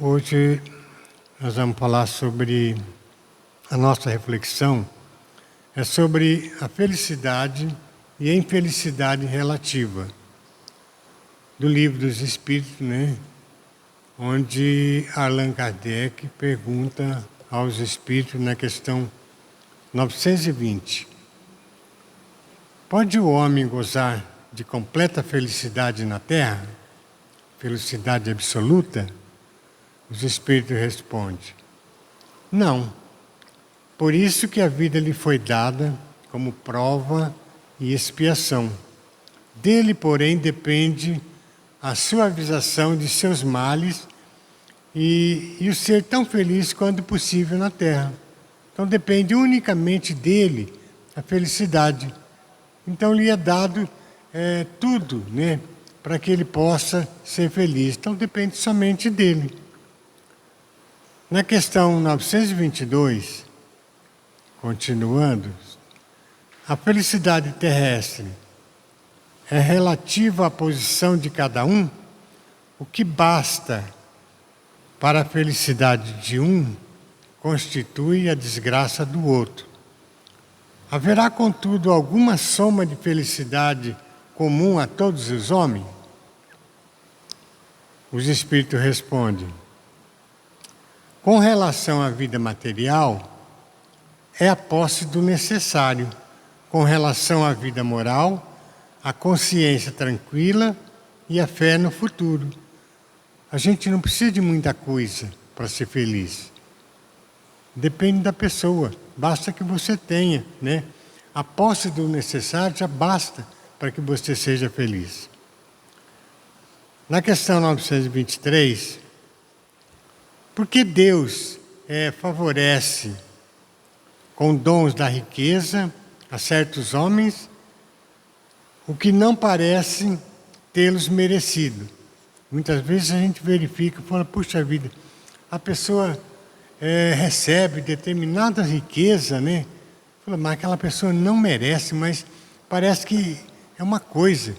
Hoje nós vamos falar sobre a nossa reflexão, é sobre a felicidade e a infelicidade relativa, do Livro dos Espíritos, onde Allan Kardec pergunta aos Espíritos na questão 920. Pode o homem gozar de completa felicidade na Terra? Felicidade absoluta? Os Espíritos respondem: não. Por isso que a vida lhe foi dada como prova e expiação. Dele, porém, depende a suavização de seus males e o ser tão feliz quanto possível na Terra. Então depende unicamente dele a felicidade. Então lhe é dado tudo, para que ele possa ser feliz. Então depende somente dele. Na questão 922, continuando, a felicidade terrestre é relativa à posição de cada um. O que basta para a felicidade de um constitui a desgraça do outro. Haverá, contudo, alguma soma de felicidade comum a todos os homens? Os Espíritos respondem: com relação à vida material, é a posse do necessário. Com relação à vida moral, a consciência tranquila e a fé no futuro. A gente não precisa de muita coisa para ser feliz. Depende da pessoa. Basta que você tenha, A posse do necessário já basta para que você seja feliz. Na questão 923, por que Deus favorece com dons da riqueza a certos homens o que não parece tê-los merecido? Muitas vezes a gente verifica e fala: puxa vida, a pessoa recebe determinada riqueza, Fala, mas aquela pessoa não merece, mas parece que é uma coisa.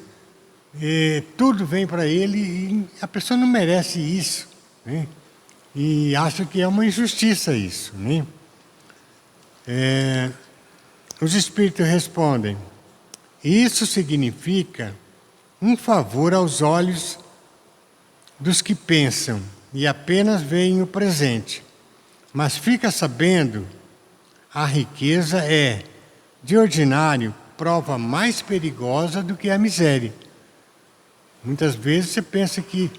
Tudo vem para ele e a pessoa não merece isso, E acha que é uma injustiça isso, Os Espíritos respondem: isso significa um favor aos olhos dos que pensam e apenas veem o presente. Mas fica sabendo, a riqueza é, de ordinário, prova mais perigosa do que a miséria. Muitas vezes você pensa que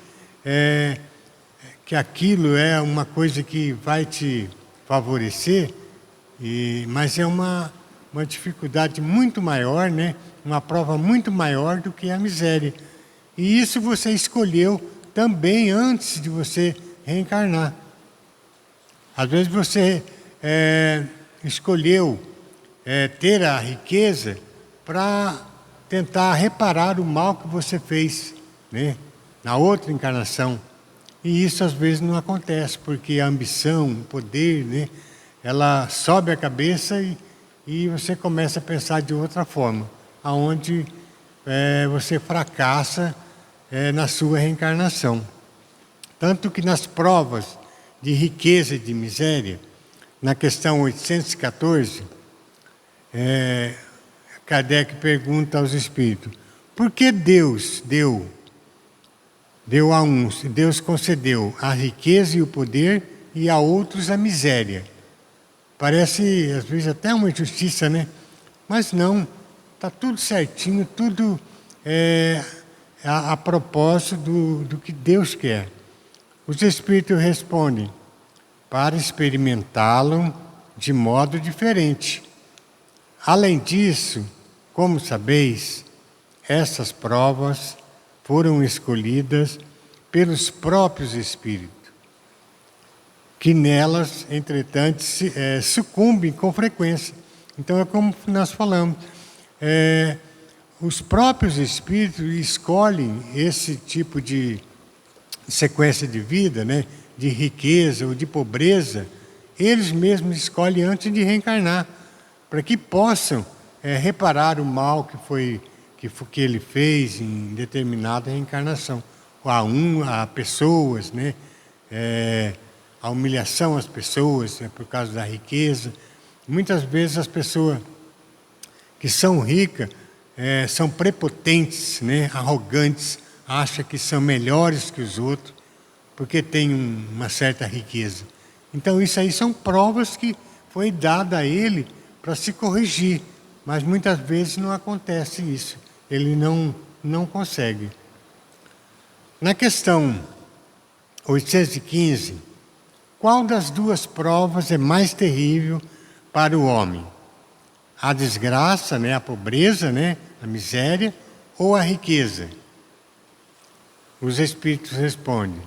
aquilo é uma coisa que vai te favorecer, mas é uma dificuldade muito maior, Uma prova muito maior do que a miséria. E isso você escolheu também antes de você reencarnar. Às vezes você escolheu ter a riqueza para tentar reparar o mal que você fez, na outra encarnação. E isso às vezes não acontece, porque a ambição, o poder, ela sobe a cabeça e você começa a pensar de outra forma, aonde você fracassa na sua reencarnação. Tanto que nas provas de riqueza e de miséria, na questão 814, Kardec pergunta aos Espíritos: por que Deus deu a uns, Deus concedeu a riqueza e o poder e a outros a miséria? Parece, às vezes, até uma injustiça, Mas não, está tudo certinho, tudo a propósito do que Deus quer. Os Espíritos respondem: para experimentá-lo de modo diferente. Além disso, como sabeis, essas provas foram escolhidas pelos próprios Espíritos, que nelas, entretanto, sucumbem com frequência. Então é como nós falamos, os próprios Espíritos escolhem esse tipo de sequência de vida, de riqueza ou de pobreza, eles mesmos escolhem antes de reencarnar, para que possam reparar o mal que ele fez em determinada reencarnação. A pessoas, a humilhação às pessoas, por causa da riqueza. Muitas vezes as pessoas que são ricas são prepotentes, né, arrogantes, acham que são melhores que os outros, porque têm uma certa riqueza. Então isso aí são provas que foi dada a ele para se corrigir, mas muitas vezes não acontece isso, ele não consegue. Na questão 815, qual das duas provas é mais terrível para o homem? A desgraça, né, a pobreza, né, a miséria, ou a riqueza? Os Espíritos respondem: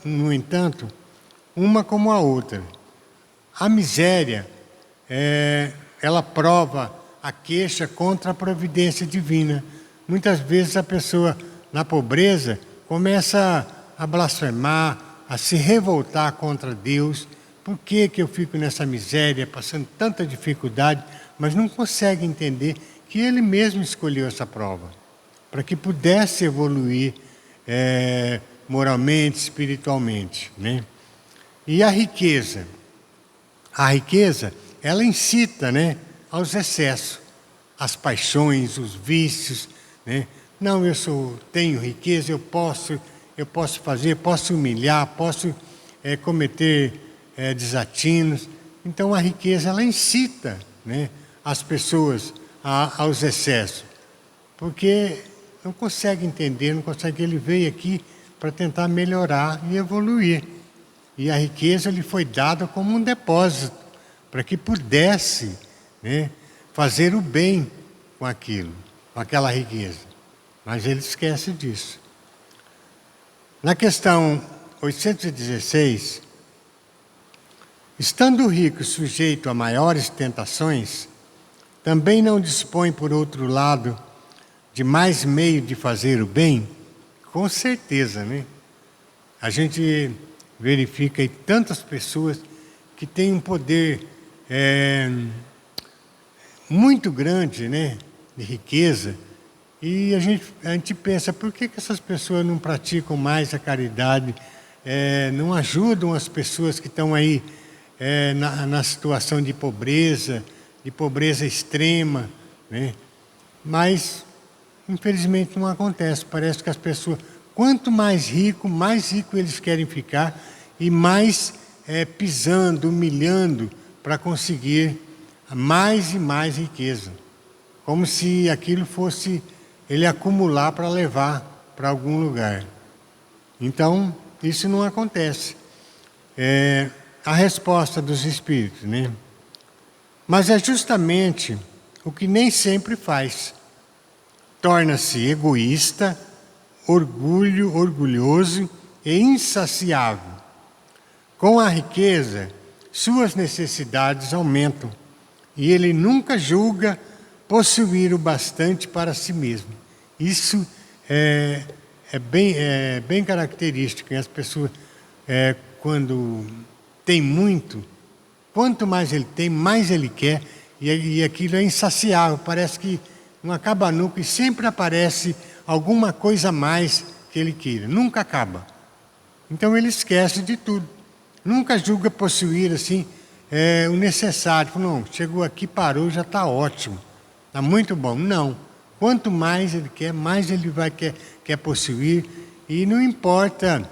no entanto, uma como a outra. A miséria, ela prova a queixa contra a providência divina. Muitas vezes a pessoa, na pobreza, começa a blasfemar, a se revoltar contra Deus. Por que eu fico nessa miséria, passando tanta dificuldade, mas não consegue entender que ele mesmo escolheu essa prova, para que pudesse evoluir moralmente, espiritualmente, né? E a riqueza? A riqueza, ela incita, né, aos excessos, às paixões, os vícios, né? Não, tenho riqueza, eu posso fazer, posso humilhar, posso cometer desatinos. Então a riqueza, ela incita, né, as pessoas aos excessos, porque não consegue entender, não consegue. Ele veio aqui para tentar melhorar e evoluir. E a riqueza lhe foi dada como um depósito, para que pudesse, né, fazer o bem com aquilo, com aquela riqueza. Mas ele esquece disso. Na questão 816, estando o rico sujeito a maiores tentações, também não dispõe, por outro lado, de mais meio de fazer o bem? Com certeza, né? A gente verifica aí tantas pessoas que têm um poder muito grande, né, de riqueza, e a gente pensa, por que essas pessoas não praticam mais a caridade, não ajudam as pessoas que estão aí na situação de pobreza extrema, né? Mas infelizmente não acontece. Parece que as pessoas, quanto mais rico eles querem ficar, e mais pisando, humilhando, para conseguir mais e mais riqueza. Como se aquilo fosse ele acumular para levar para algum lugar. Então, isso não acontece. A resposta dos Espíritos, né? Mas é justamente o que nem sempre faz. Torna-se egoísta, orgulhoso e insaciável. Com a riqueza, suas necessidades aumentam e ele nunca julga possuir o bastante para si mesmo. Isso é bem característico. E as pessoas, quando tem muito, quanto mais ele tem, mais ele quer, e aquilo é insaciável. Parece que não acaba nunca, e sempre aparece alguma coisa a mais que ele queira. Nunca acaba. Então ele esquece de tudo. Nunca julga possuir assim o necessário. Não, chegou aqui, parou, já está ótimo. Está muito bom. Não. Quanto mais ele quer, mais ele quer possuir. E não importa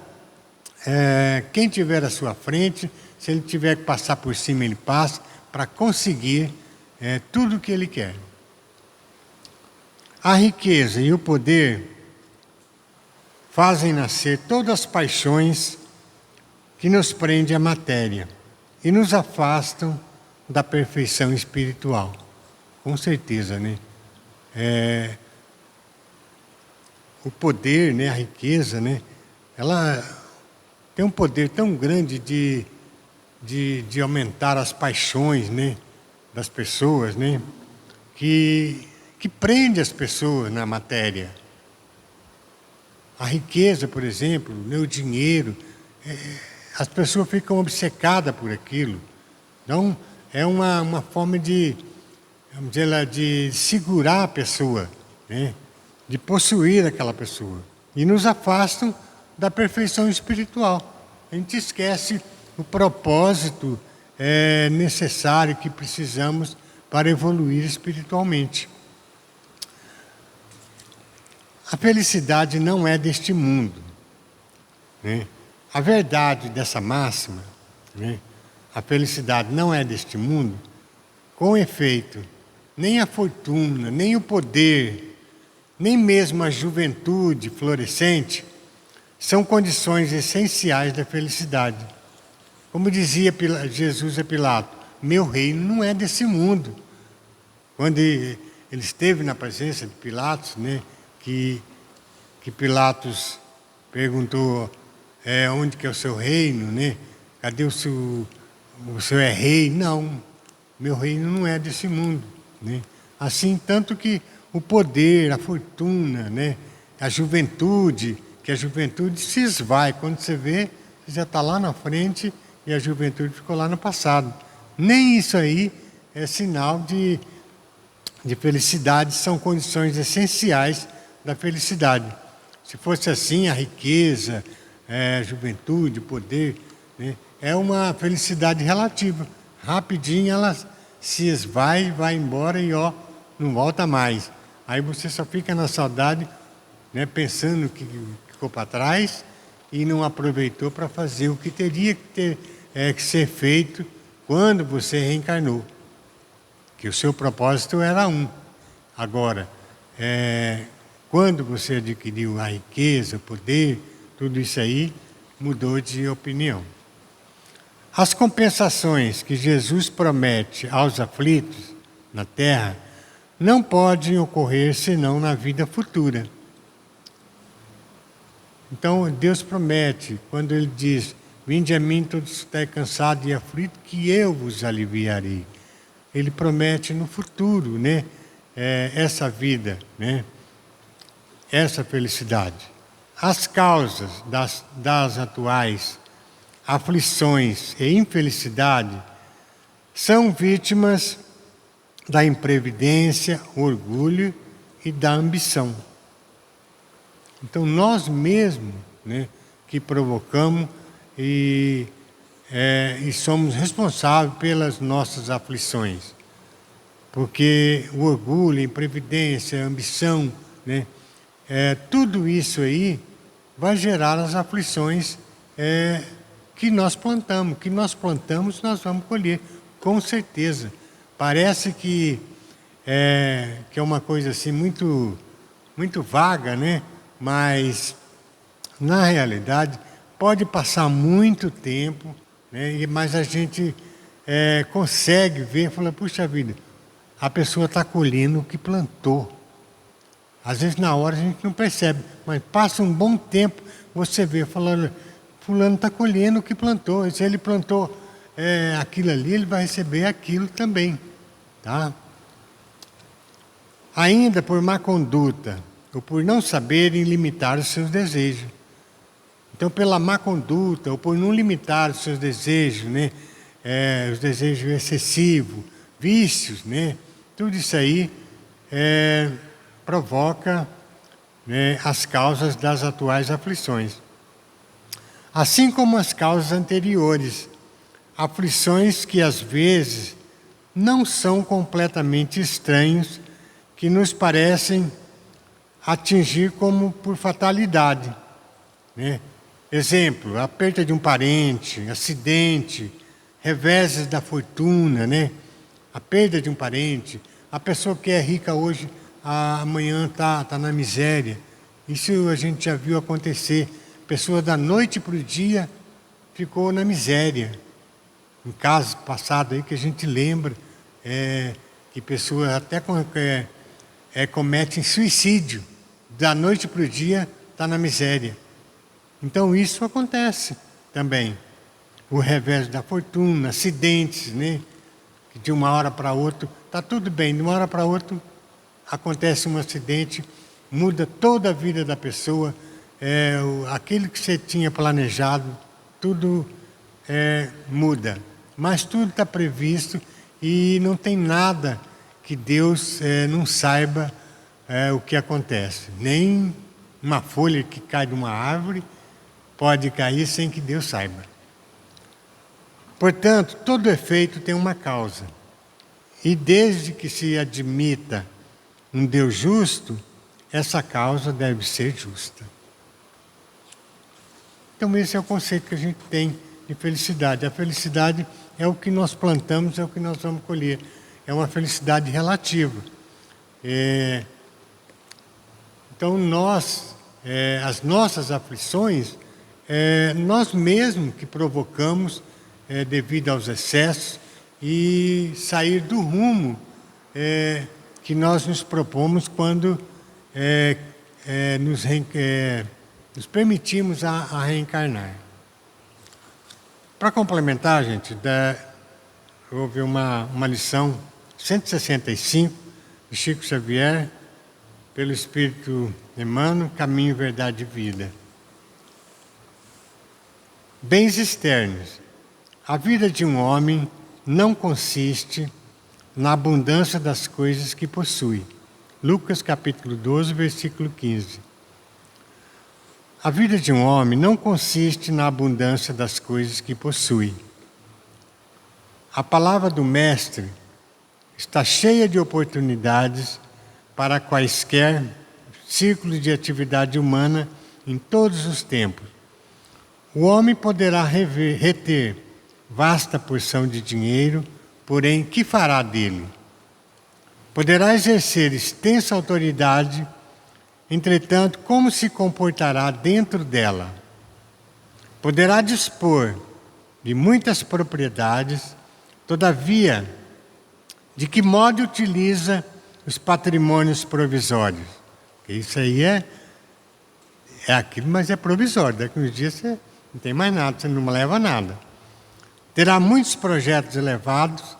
quem tiver à sua frente, se ele tiver que passar por cima, ele passa, para conseguir tudo o que ele quer. A riqueza e o poder fazem nascer todas as paixões que nos prendem à matéria e nos afastam da perfeição espiritual. Com certeza, né? O poder, né, a riqueza, né, ela tem um poder tão grande de aumentar as paixões, né, das pessoas, né, que prende as pessoas na matéria. A riqueza, por exemplo, né, o dinheiro, as pessoas ficam obcecadas por aquilo. Então, é uma forma de, vamos dizer, de segurar a pessoa, né, de possuir aquela pessoa. E nos afastam da perfeição espiritual. A gente esquece o propósito necessário que precisamos para evoluir espiritualmente. A felicidade não é deste mundo, né? A verdade dessa máxima, né? A felicidade não é deste mundo, com efeito, nem a fortuna, nem o poder, nem mesmo a juventude florescente são condições essenciais da felicidade. Como dizia Jesus a Pilato, meu reino não é desse mundo. Quando ele esteve na presença de Pilatos, né, que Pilatos perguntou onde que é o seu reino, né? Cadê o seu é rei? Não, meu reino não é desse mundo, né? Assim, tanto que o poder, a fortuna, né, a juventude, que a juventude se esvai. Quando você vê, você já está lá na frente e a juventude ficou lá no passado. Nem isso aí é sinal de felicidade, são condições essenciais da felicidade. Se fosse assim, a riqueza, a juventude, o poder, né, é uma felicidade relativa. Rapidinho ela se esvai, vai embora e não volta mais. Aí você só fica na saudade, né, pensando que ficou para trás e não aproveitou para fazer o que teria que ser feito quando você reencarnou. Que o seu propósito era um. Agora, quando você adquiriu a riqueza, o poder, tudo isso aí mudou de opinião. As compensações que Jesus promete aos aflitos na terra não podem ocorrer senão na vida futura. Então Deus promete, quando Ele diz, vinde a mim todos que estáis cansados e aflitos, que eu vos aliviarei. Ele promete no futuro, né, essa vida, né, essa felicidade. As causas das atuais aflições e infelicidade são vítimas da imprevidência, orgulho e da ambição. Então nós mesmos, né, que provocamos e somos responsáveis pelas nossas aflições. Porque o orgulho, a imprevidência, a ambição, né, tudo isso aí vai gerar as aflições que nós plantamos. Que nós plantamos, nós vamos colher, com certeza. Parece que é uma coisa assim muito, muito vaga, né? Mas, na realidade, pode passar muito tempo, né? Mas a gente consegue ver e fala, puxa vida, a pessoa está colhendo o que plantou. Às vezes na hora a gente não percebe, mas passa um bom tempo, você vê falando, fulano está colhendo o que plantou. E se ele plantou aquilo ali, ele vai receber aquilo também. Tá? Ainda por má conduta, ou por não saberem limitar os seus desejos. Então, pela má conduta, ou por não limitar os seus desejos, né? Os desejos excessivos, vícios, né? Tudo isso aí provoca, né, as causas das atuais aflições. Assim como as causas anteriores, aflições que às vezes não são completamente estranhos, que nos parecem atingir como por fatalidade, né? Exemplo, a perda de um parente, acidente, reveses da fortuna, né? A perda de um parente, a pessoa que é rica hoje, amanhã está na miséria. Isso a gente já viu acontecer. Pessoa da noite para o dia ficou na miséria. Em casos passados aí que a gente lembra, que pessoas até cometem suicídio. Da noite para o dia está na miséria. Então isso acontece também. O revés da fortuna, acidentes, né? Que de uma hora para outra, está tudo bem, de uma hora para outra acontece um acidente, muda toda a vida da pessoa, aquilo que você tinha planejado, tudo muda. Mas tudo está previsto e não tem nada que Deus não saiba o que acontece. Nem uma folha que cai de uma árvore, pode cair sem que Deus saiba. Portanto, todo efeito tem uma causa. E desde que se admita um Deus justo, essa causa deve ser justa. Então esse é o conceito que a gente tem de felicidade. A felicidade é o que nós plantamos, é o que nós vamos colher. É uma felicidade relativa. Então as nossas aflições, nós mesmos que provocamos devido aos excessos e sair do rumo que nós nos propomos quando nos permitimos a reencarnar. Para complementar, gente, houve uma lição 165 de Chico Xavier, pelo Espírito Emmanuel, Caminho, Verdade e Vida. Bens externos. A vida de um homem não consiste na abundância das coisas que possui. Lucas capítulo 12, versículo 15. A vida de um homem não consiste na abundância das coisas que possui. A palavra do Mestre está cheia de oportunidades para quaisquer círculos de atividade humana em todos os tempos. O homem poderá reter vasta porção de dinheiro, porém, que fará dele? Poderá exercer extensa autoridade, entretanto, como se comportará dentro dela? Poderá dispor de muitas propriedades, todavia, de que modo utiliza os patrimônios provisórios? Porque isso aí é aquilo, mas é provisório. Daqui uns dias você não tem mais nada, você não leva nada. Terá muitos projetos elevados,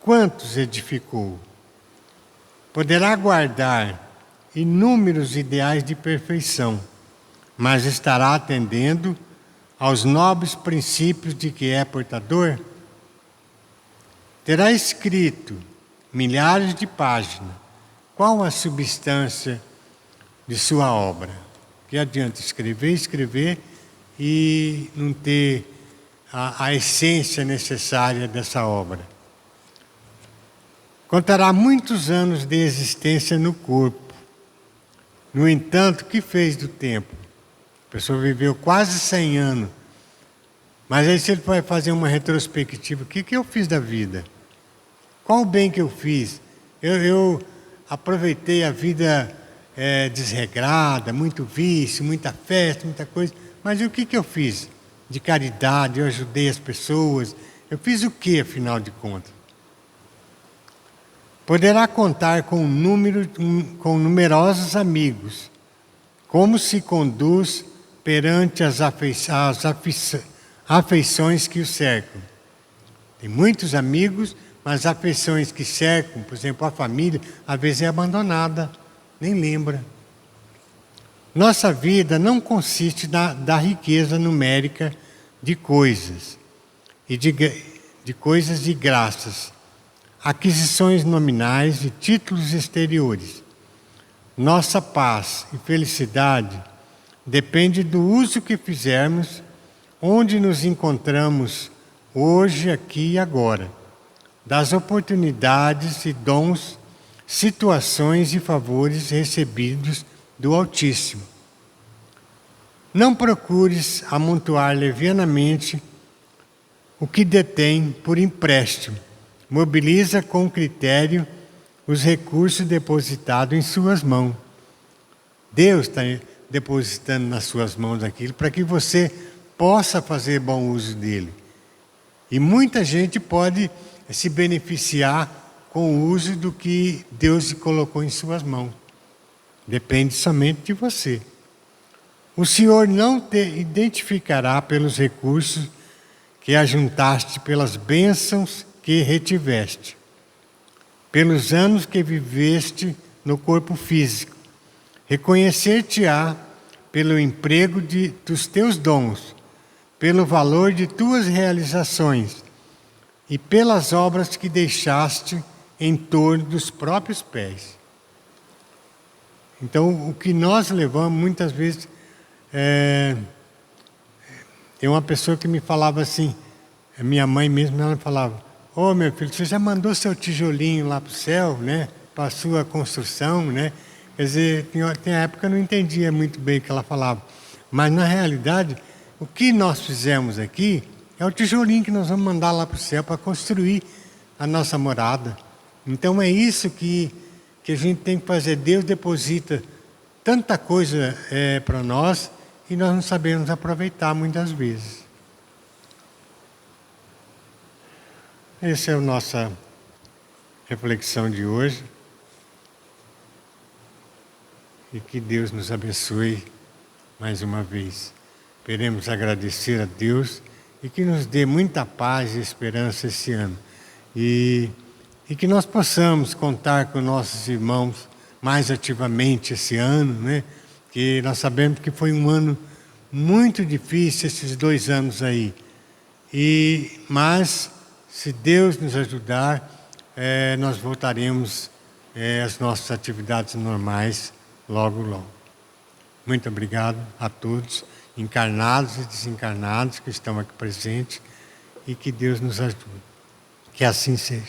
quantos edificou? Poderá guardar inúmeros ideais de perfeição, mas estará atendendo aos nobres princípios de que é portador? Terá escrito milhares de páginas. Qual a substância de sua obra? Que adianta escrever e não ter a essência necessária dessa obra. Contará muitos anos de existência no corpo. No entanto, o que fez do tempo? A pessoa viveu quase 100 anos. Mas aí se ele vai fazer uma retrospectiva, o que eu fiz da vida? Qual o bem que eu fiz? Eu aproveitei a vida desregrada, muito vício, muita festa, muita coisa. Mas e o que eu fiz de caridade? Eu ajudei as pessoas. Eu fiz o que, afinal de contas? Poderá contar com numerosos amigos. Como se conduz perante as afeições que o cercam? Tem muitos amigos, mas afeições que cercam, por exemplo, a família, às vezes é abandonada, nem lembra. Nossa vida não consiste da riqueza numérica de coisas, e de coisas e graças, aquisições nominais e títulos exteriores. Nossa paz e felicidade depende do uso que fizermos, onde nos encontramos hoje, aqui e agora, das oportunidades e dons, situações e favores recebidos do Altíssimo. Não procures amontoar levianamente o que detém por empréstimo. Mobiliza com critério os recursos depositados em suas mãos. Deus está depositando nas suas mãos aquilo para que você possa fazer bom uso dele. E muita gente pode se beneficiar com o uso do que Deus colocou em suas mãos. Depende somente de você. O Senhor não te identificará pelos recursos que ajuntaste, pelas bênçãos que retiveste, pelos anos que viveste no corpo físico. Reconhecer-te-á pelo emprego dos teus dons, pelo valor de tuas realizações e pelas obras que deixaste em torno dos próprios pés. Então, o que nós levamos muitas vezes Tem uma pessoa que me falava assim, a minha mãe mesmo, ela falava, ô meu filho, você já mandou seu tijolinho lá para o céu, né? Para a sua construção, né? Quer dizer, tem época que eu não entendia muito bem o que ela falava. Mas na realidade, o que nós fizemos aqui é o tijolinho que nós vamos mandar lá para o céu para construir a nossa morada. Então é isso que a gente tem que fazer. Deus deposita tanta coisa para nós e nós não sabemos aproveitar muitas vezes. Essa é a nossa reflexão de hoje. E que Deus nos abençoe mais uma vez. Queremos agradecer a Deus e que nos dê muita paz e esperança esse ano. E que nós possamos contar com nossos irmãos mais ativamente esse ano, né? Que nós sabemos que foi um ano muito difícil esses 2 anos aí. Mas, se Deus nos ajudar, nós voltaremos às nossas atividades normais logo, logo. Muito obrigado a todos, encarnados e desencarnados que estão aqui presentes, e que Deus nos ajude. Que assim seja.